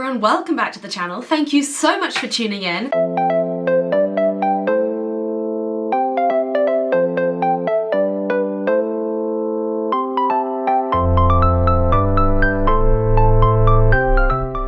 everyone, welcome back to the channel. Thank you so much for tuning in.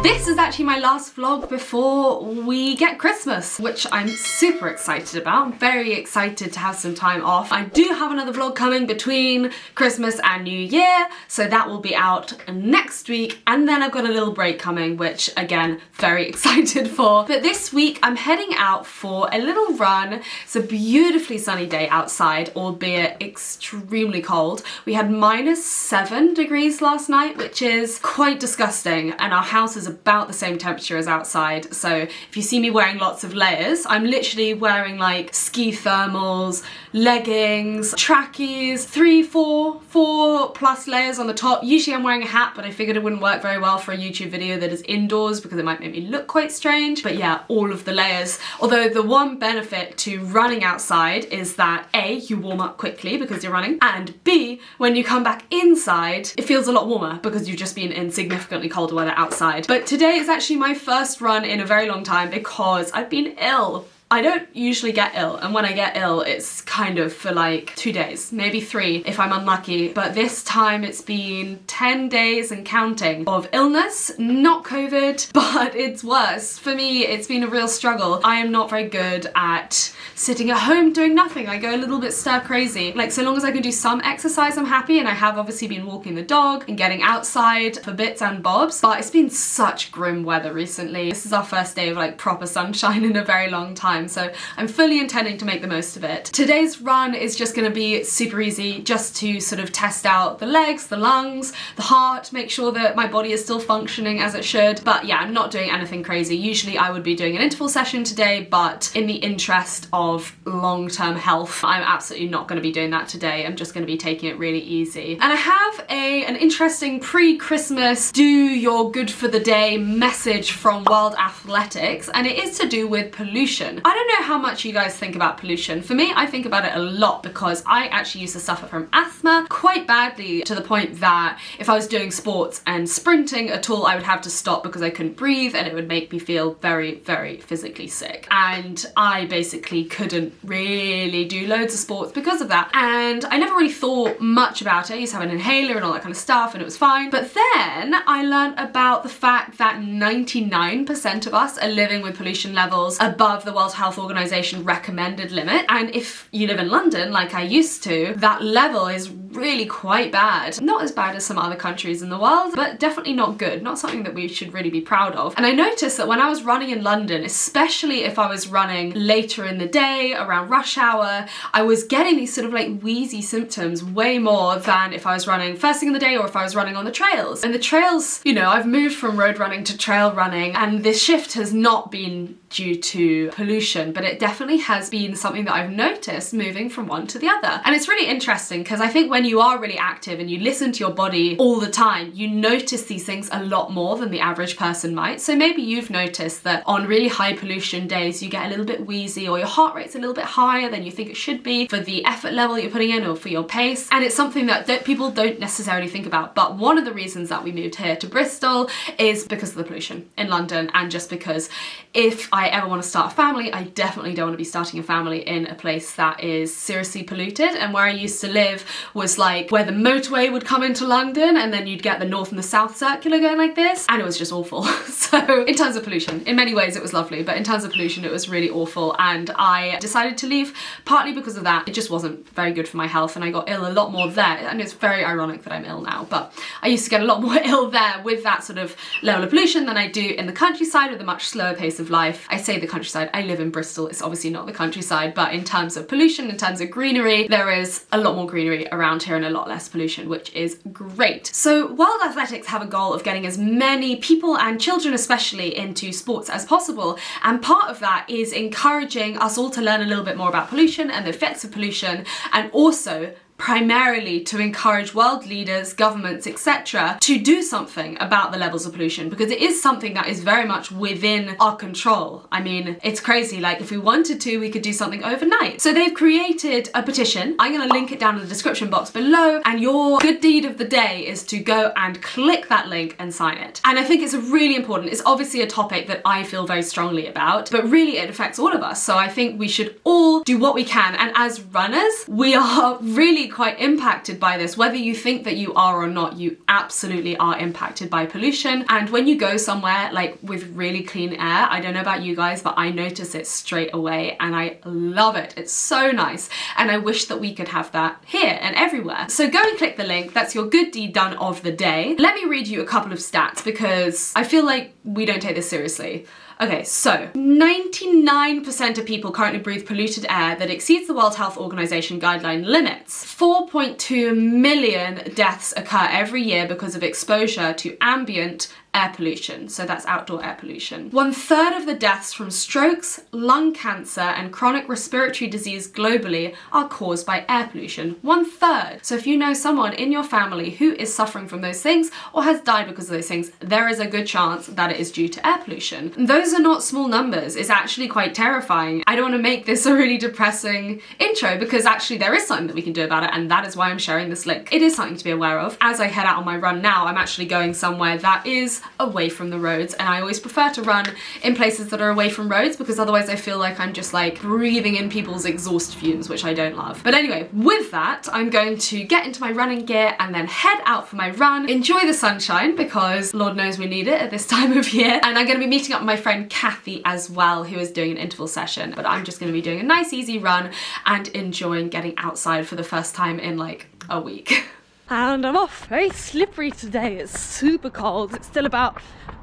This is actually my last vlog before we get Christmas, which I'm super excited about. I'm very excited to have some time off. I do have another vlog coming between Christmas and New Year, so that will be out next week, and then I've got a little break coming, which again, very excited for. But this week I'm heading out for a little run. It's a beautifully sunny day outside, albeit extremely cold. We had -7 degrees last night, which is quite disgusting, and our house is about the same temperature as outside, so if you see me wearing lots of layers, I'm literally wearing like ski thermals, leggings, trackies, 4 plus layers on the top. Usually I'm wearing a hat, but I figured it wouldn't work very well for a YouTube video that is indoors because it might make me look quite strange. But yeah, all of the layers. Although the one benefit to running outside is that A, you warm up quickly because you're running, and B, when you come back inside, it feels a lot warmer because you've just been in significantly colder weather outside. But today is actually my first run in a very long time because I've been ill. I don't usually get ill, and when I get ill it's kind of for like 2 days, maybe 3 if I'm unlucky, but this time it's been 10 days and counting of illness, not COVID, but it's worse. For me, it's been a real struggle. I am not very good at sitting at home doing nothing. I go a little bit stir crazy. Like, so long as I can do some exercise, I'm happy, and I have obviously been walking the dog and getting outside for bits and bobs, but it's been such grim weather recently. This is our first day of like proper sunshine in a very long time, so I'm fully intending to make the most of it. Today's run is just going to be super easy, just to sort of test out the legs, the lungs, the heart, make sure that my body is still functioning as it should. But yeah, I'm not doing anything crazy. Usually I would be doing an interval session today, but in the interest of long-term health, I'm absolutely not going to be doing that today. I'm just going to be taking it really easy. And I have an interesting pre-Christmas do your good for the day message from World Athletics, and it is to do with pollution. I don't know how much you guys think about pollution. For me, I think about it a lot because I actually used to suffer from asthma quite badly, to the point that if I was doing sports and sprinting at all, I would have to stop because I couldn't breathe, and it would make me feel very, very physically sick. And I basically couldn't really do loads of sports because of that. And I never really thought much about it. I used to have an inhaler and all that kind of stuff, and it was fine. But then I learned about the fact that 99% of us are living with pollution levels above the World Health Organization recommended limit, and if you live in London like I used to, that level is really quite bad. Not as bad as some other countries in the world, but definitely not good, not something that we should really be proud of. And I noticed that when I was running in London, especially if I was running later in the day around rush hour, I was getting these sort of like wheezy symptoms way more than if I was running first thing in the day or if I was running on the trails. And the trails, you know, I've moved from road running to trail running, and this shift has not been due to pollution, but it definitely has been something that I've noticed moving from one to the other. And it's really interesting because I think when you are really active and you listen to your body all the time, you notice these things a lot more than the average person might. So maybe you've noticed that on really high pollution days you get a little bit wheezy, or your heart rate's a little bit higher than you think it should be for the effort level you're putting in or for your pace. And it's something that people don't necessarily think about. But one of the reasons that we moved here to Bristol is because of the pollution in London, and just because if I ever want to start a family, I definitely don't want to be starting a family in a place that is seriously polluted. And where I used to live was like where the motorway would come into London, and then you'd get the north and the south circular going like this, and it was just awful. So in terms of pollution, in many ways it was lovely, but in terms of pollution it was really awful, and I decided to leave partly because of that. It just wasn't very good for my health, and I got ill a lot more there. And it's very ironic that I'm ill now, but I used to get a lot more ill there with that sort of level of pollution than I do in the countryside with a much slower pace of life. I say the countryside, I live in Bristol, it's obviously not the countryside, but in terms of pollution, in terms of greenery, there is a lot more greenery around here and a lot less pollution, which is great. So World Athletics have a goal of getting as many people, and children especially, into sports as possible, and part of that is encouraging us all to learn a little bit more about pollution and the effects of pollution, and also primarily to encourage world leaders, governments, etc. to do something about the levels of pollution, because it is something that is very much within our control. I mean, it's crazy. Like, if we wanted to, we could do something overnight. So they've created a petition. I'm going to link it down in the description box below, and your good deed of the day is to go and click that link and sign it. And I think it's really important. It's obviously a topic that I feel very strongly about, but really it affects all of us. So I think we should all do what we can. And as runners, we are really quite impacted by this. Whether you think that you are or not, you absolutely are impacted by pollution. And when you go somewhere like with really clean air, I don't know about you guys, but I notice it straight away and I love it. It's so nice. And I wish that we could have that here and everywhere. So go and click the link. That's your good deed done of the day. Let me read you a couple of stats because I feel like we don't take this seriously. Okay, so 99% of people currently breathe polluted air that exceeds the World Health Organization guideline limits. 4.2 million deaths occur every year because of exposure to ambient air pollution, so that's outdoor air pollution. 1/3 of the deaths from strokes, lung cancer, and chronic respiratory disease globally are caused by air pollution. 1/3. So if you know someone in your family who is suffering from those things or has died because of those things, there is a good chance that it is due to air pollution. And those are not small numbers. It's actually quite terrifying. I don't want to make this a really depressing intro because actually there is something that we can do about it, and that is why I'm sharing this link. It is something to be aware of. As I head out on my run now, I'm actually going somewhere that is away from the roads, and I always prefer to run in places that are away from roads because otherwise I feel like I'm just like breathing in people's exhaust fumes, which I don't love. But anyway, with that, I'm going to get into my running gear and then head out for my run, enjoy the sunshine because Lord knows we need it at this time of year, and I'm going to be meeting up with my friend Kathy as well, who is doing an interval session, but I'm just going to be doing a nice easy run and enjoying getting outside for the first time in like a week. And I'm off. Very slippery today. It's super cold. It's still about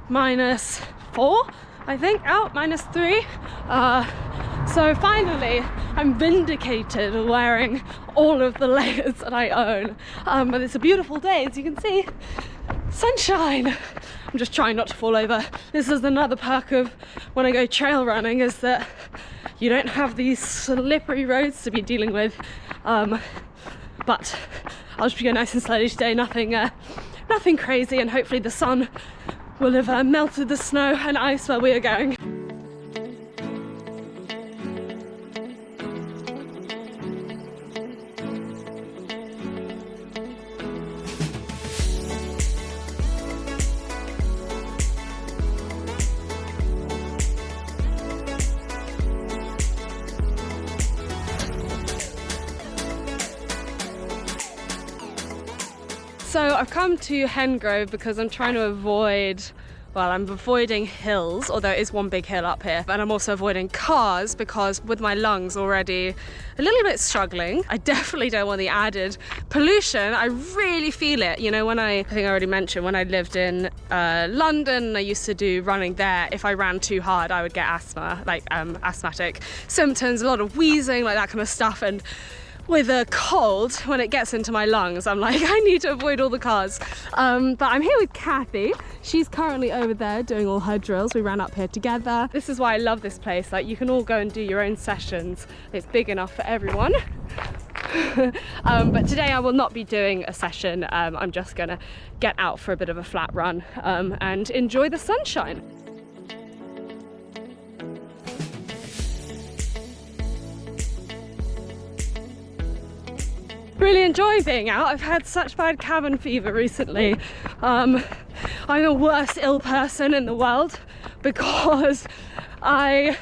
-4, I think, out, -3. So finally I'm vindicated wearing all of the layers that I own. But it's a beautiful day, as you can see. Sunshine. I'm just trying not to fall over. This is another perk of when I go trail running, is that you don't have these slippery roads to be dealing with. But I'll just be going nice and slowly today, nothing crazy, and hopefully the sun will have melted the snow and ice where we are going. So I've come to Hengrove because I'm trying to avoid, well, I'm avoiding hills, although it is one big hill up here, but I'm also avoiding cars because with my lungs already a little bit struggling, I definitely don't want the added pollution. I really feel it. You know, when I think I already mentioned, when I lived in London, I used to do running there. If I ran too hard, I would get asthma, like asthmatic symptoms, a lot of wheezing, like that kind of stuff. And with a cold, when it gets into my lungs, I'm like, I need to avoid all the cars. But I'm here with Kathy. She's currently over there doing all her drills. We ran up here together. This is why I love this place. Like, you can all go and do your own sessions. It's big enough for everyone. But today I will not be doing a session. I'm just gonna get out for a bit of a flat run and enjoy the sunshine. Really enjoying being out. I've had such bad cabin fever recently. I'm the worst ill person in the world because I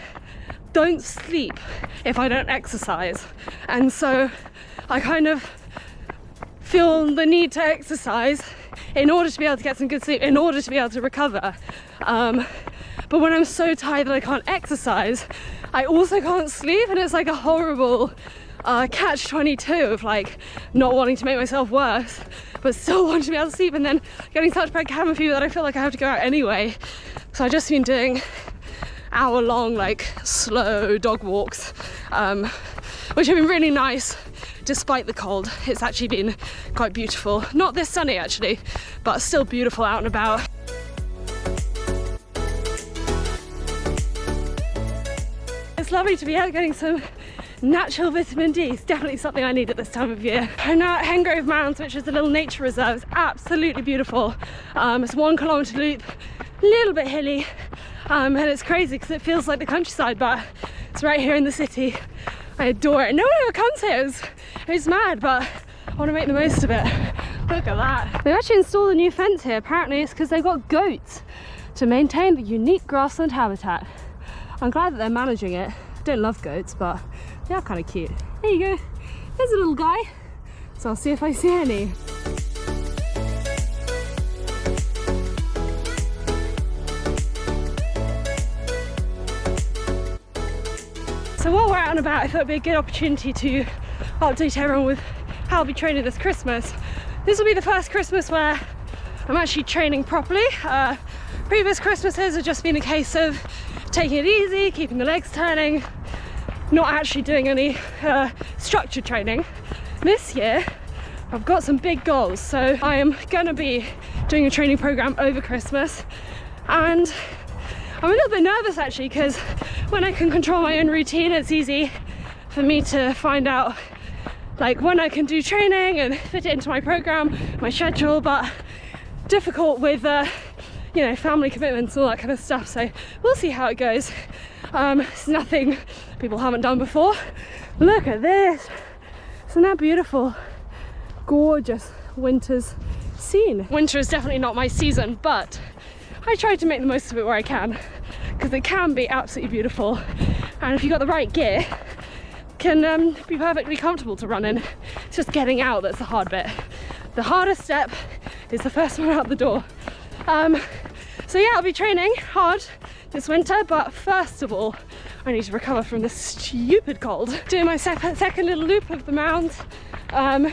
don't sleep if I don't exercise, and so I kind of feel the need to exercise in order to be able to get some good sleep, in order to be able to recover. But when I'm so tired that I can't exercise, I also can't sleep, and it's like a horrible catch-22 of like not wanting to make myself worse but still wanting to be able to sleep, and then getting such bad cabin fever that I feel like I have to go out anyway. So I've just been doing hour-long like slow dog walks, which have been really nice despite the cold. It's actually been quite beautiful. Not this sunny actually, but still beautiful out and about. It's lovely to be out getting some natural vitamin D is definitely something I need at this time of year. I'm now at Hengrove Mounds, which is a little nature reserve. It's absolutely beautiful. It's 1 kilometre loop, a little bit hilly, and it's crazy because it feels like the countryside, but it's right here in the city. I adore it. No one ever comes here. It's mad, but I want to make the most of it. Look at that. They've actually installed a new fence here. Apparently it's because they've got goats to maintain the unique grassland habitat. I'm glad that they're managing it. I don't love goats, but they are kind of cute. There you go. There's a little guy. So I'll see if I see any. So while we're out and about, I thought it'd be a good opportunity to update everyone with how I'll be training this Christmas. This will be the first Christmas where I'm actually training properly. Previous Christmases have just been a case of taking it easy, keeping the legs turning, not actually doing any structured training. This year, I've got some big goals, so I am gonna be doing a training program over Christmas, and I'm a little bit nervous actually, because when I can control my own routine, it's easy for me to find out like when I can do training and fit it into my program, my schedule, but difficult with you know, family commitments and all that kind of stuff. So we'll see how it goes. It's nothing people haven't done before. Look at this. Isn't that beautiful? Gorgeous winter's scene. Winter is definitely not my season, but I try to make the most of it where I can, because it can be absolutely beautiful, and if you've got the right gear, can be perfectly comfortable to run in. It's just getting out that's the hard bit. The hardest step is the first one out the door. So yeah, I'll be training hard this winter, but first of all, I need to recover from this stupid cold. Doing my second little loop of the mounds. I'm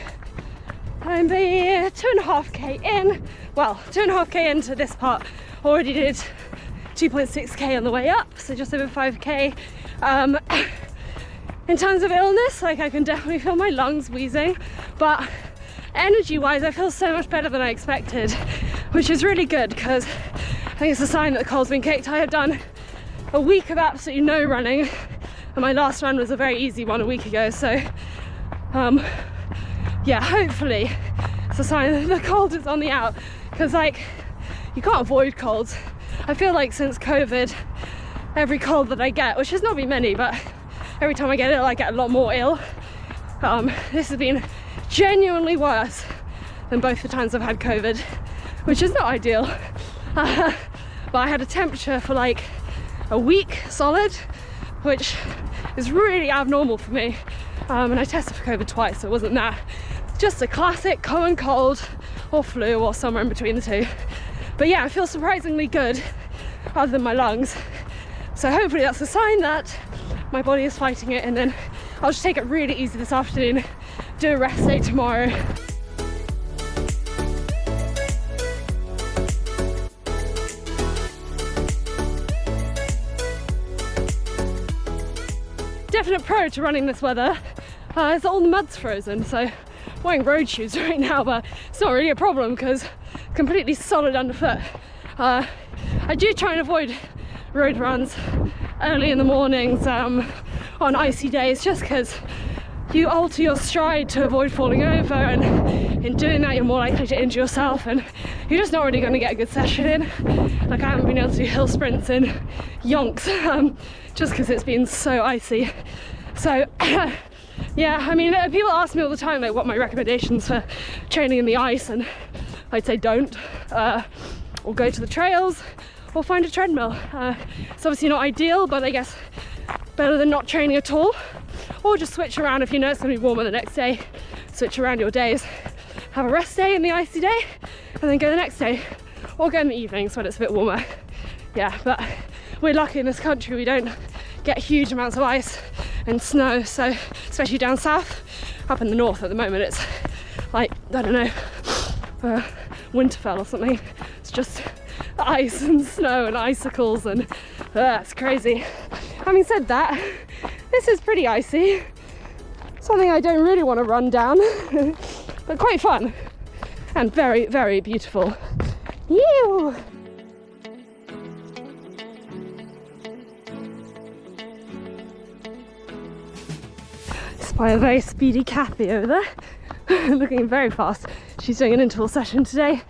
the 2.5k in. Well, 2.5k into this part. Already did 2.6k on the way up, so just over 5k. In terms of illness, like, I can definitely feel my lungs wheezing, but energy wise I feel so much better than I expected, which is really good, because I think it's a sign that the cold's been kicked. I have done a week of absolutely no running, and my last run was a very easy one a week ago, so yeah, hopefully it's a sign that the cold is on the out, because like, you can't avoid colds. I feel like since COVID, every cold that I get, which has not been many, but every time I get ill, I get a lot more ill. This has been genuinely worse than both the times I've had COVID, which is not ideal. But I had a temperature for like a week solid, which is really abnormal for me. And I tested for COVID twice, so it wasn't that. Just a classic common cold or flu, or somewhere in between the two. But yeah, I feel surprisingly good, other than my lungs. So hopefully that's a sign that my body is fighting it, and then I'll just take it really easy this afternoon, do a rest day tomorrow. Definite pro to running this weather is that all the mud's frozen, so I'm wearing road shoes right now, but it's not really a problem because it's completely solid underfoot. I do try and avoid road runs early in the mornings on icy days, just because you alter your stride to avoid falling over, and in doing that you're more likely to injure yourself, and you're just not really going to get a good session in. Like, I haven't been able to do hill sprints in yonks just because it's been so icy. So yeah, I mean, people ask me all the time like what my recommendations for training in the ice, and I'd say don't, or go to the trails, or find a treadmill. It's obviously not ideal, but I guess better than not training at all. Or just switch around if you know it's going to be warmer the next day. Switch around your days. Have a rest day in the icy day, and then go the next day. Or go in the evenings when it's a bit warmer. Yeah, but we're lucky in this country, we don't get huge amounts of ice and snow, so especially down south. Up in the north at the moment it's like, I don't know, Winterfell or something. It's just ice and snow and icicles, and it's crazy. Having said that, this is pretty icy. Something I don't really want to run down, but quite fun and very, very beautiful. Ew! by a very speedy Kathy over there, looking very fast. She's doing an interval session today.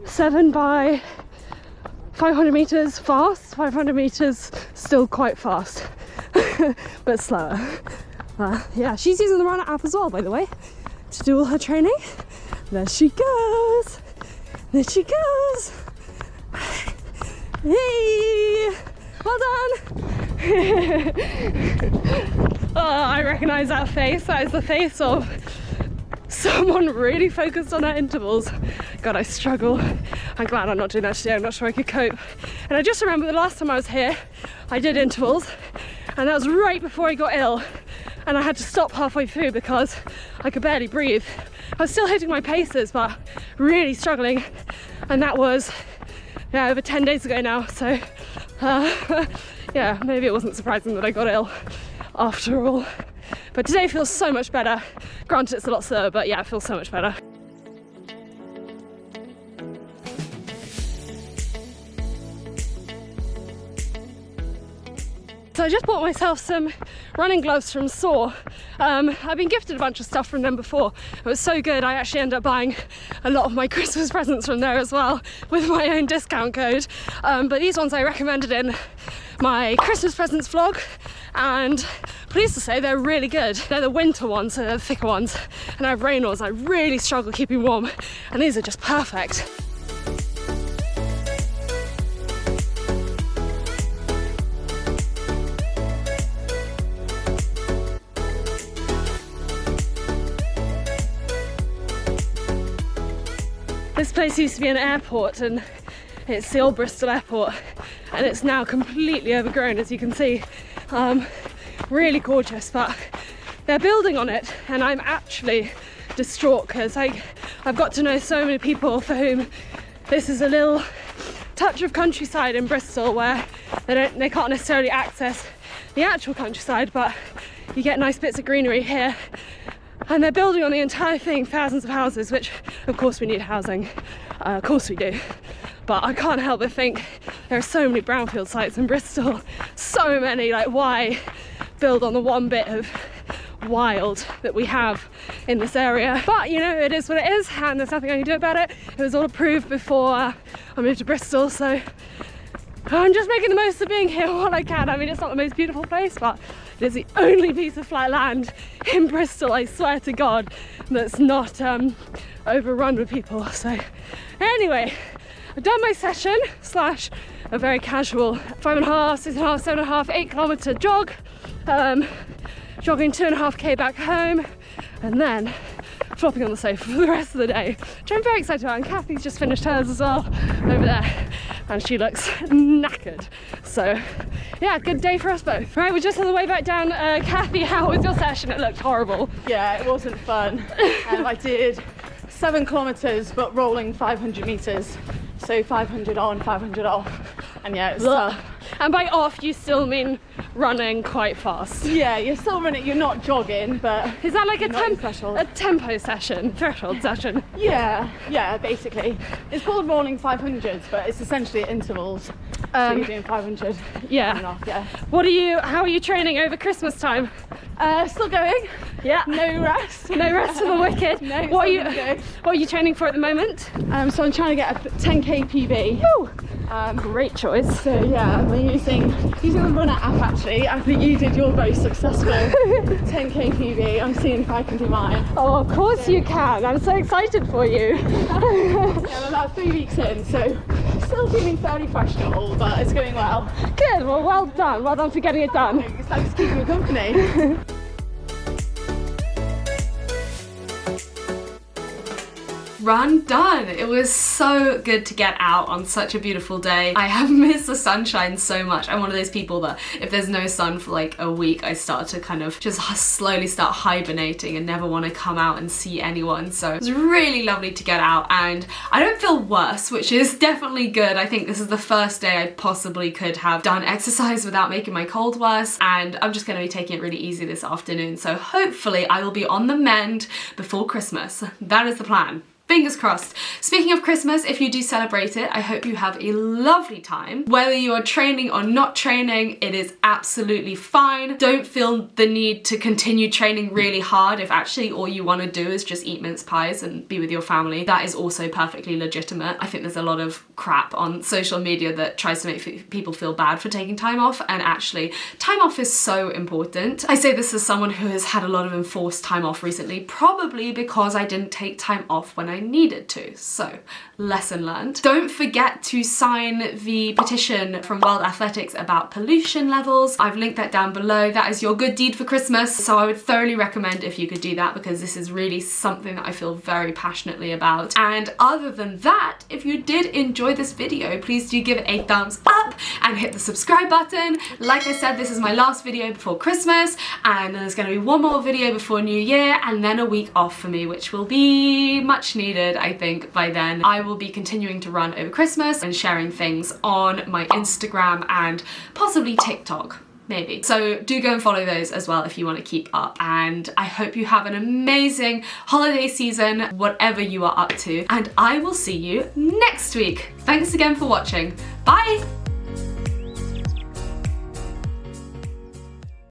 7 by 500 meters fast, 500 meters still quite fast, but slower. Yeah, she's using the Runner app as well, by the way, to do all her training. There she goes. There she goes. Hey, well done. Oh, I recognise that face. That is the face of someone really focused on her intervals. God, I struggle. I'm glad I'm not doing that today. I'm not sure I could cope. And I just remember the last time I was here, I did intervals, and that was right before I got ill. And I had to stop halfway through because I could barely breathe. I was still hitting my paces, but really struggling. And that was, yeah, over 10 days ago now. So, yeah, maybe it wasn't surprising that I got ill after all. But today feels so much better. Granted, it's a lot slower, but yeah, it feels so much better. So I just bought myself some running gloves from Saw. I've been gifted a bunch of stuff from them before. It was so good, I actually ended up buying a lot of my Christmas presents from there as well with my own discount code. But these ones I recommended in my Christmas presents vlog, and pleased to say they're really good. They're the winter ones, so they're the thicker ones, and I have rainers. I really struggle keeping warm, and these are just perfect. This place used to be an airport, and it's the old Bristol airport, and it's now completely overgrown, as you can see. Really gorgeous, but they're building on it, and I'm actually distraught because I've got to know so many people for whom this is a little touch of countryside in Bristol where they can't necessarily access the actual countryside, but you get nice bits of greenery here. And they're building on the entire thing, thousands of houses, which of course we need housing, of course we do. But I can't help but think there are so many brownfield sites in Bristol, so many, like why build on the one bit of wild that we have in this area? But you know, it is what it is, and there's nothing I can do about it. It was all approved before I moved to Bristol, so I'm just making the most of being here while I can. I mean, it's not the most beautiful place, but it is the only piece of flat land in Bristol, I swear to God, that's not overrun with people. So anyway, I've done my session slash a very casual 5.5, 6.5, 7.5, 8 kilometre jog, jogging 2.5k back home, and then flopping on the sofa for the rest of the day, which I'm very excited about. And Kathy's just finished hers as well over there, and she looks knackered. So yeah, good day for us both. Right, we're just on the way back down. Kathy, how was your session? It looked horrible. Yeah, it wasn't fun. I did 7 kilometres but rolling 500 metres, so 500 on, 500 off, and yeah, it's tough. And by off you still mean running quite fast? Yeah, you're still running, you're not jogging, but is that like a tempo session, threshold session? Yeah, basically. It's called rolling 500s, but it's essentially at intervals. So you're doing 500 yeah. and off, yeah. How are you training over Christmas time? Still going. Yeah. No rest. No rest for the wicked. No. What are you training for at the moment? So I'm trying to get a 10k PB. Woo! Great choice. So yeah, I'm using the Runner app actually. I think you did your very successful 10k PB. I'm seeing if I can do mine. Oh, of course you can. I'm so excited for you. Yeah, I'm about 3 weeks in, so still feeling fairly fresh and all, but it's going well. Good. Well done. Well done for getting it done. Thanks for keeping me company. Run done. It was so good to get out on such a beautiful day. I have missed the sunshine so much. I'm one of those people that if there's no sun for like a week, I start to kind of just slowly start hibernating and never want to come out and see anyone. So it was really lovely to get out, and I don't feel worse, which is definitely good. I think this is the first day I possibly could have done exercise without making my cold worse, and I'm just going to be taking it really easy this afternoon. So hopefully I will be on the mend before Christmas. That is the plan. fingers crossed. Speaking of Christmas, if you do celebrate it, I hope you have a lovely time. Whether you are training or not training, it is absolutely fine. Don't feel the need to continue training really hard if actually all you want to do is just eat mince pies and be with your family. That is also perfectly legitimate. I think there's a lot of crap on social media that tries to make people feel bad for taking time off, and actually time off is so important. I say this as someone who has had a lot of enforced time off recently, probably because I didn't take time off when I needed to. So, lesson learned. Don't forget to sign the petition from World Athletics about pollution levels. I've linked that down below. That is your good deed for Christmas. So I would thoroughly recommend if you could do that, because this is really something that I feel very passionately about. And other than that, if you did enjoy this video, please do give it a thumbs up and hit the subscribe button. Like I said, this is my last video before Christmas, and there's going to be one more video before New Year, and then a week off for me, which will be much needed, I think, by then. I will be continuing to run over Christmas and sharing things on my Instagram and possibly TikTok. Maybe. So do go and follow those as well if you want to keep up, and I hope you have an amazing holiday season, whatever you are up to, and I will see you next week. Thanks again for watching. Bye!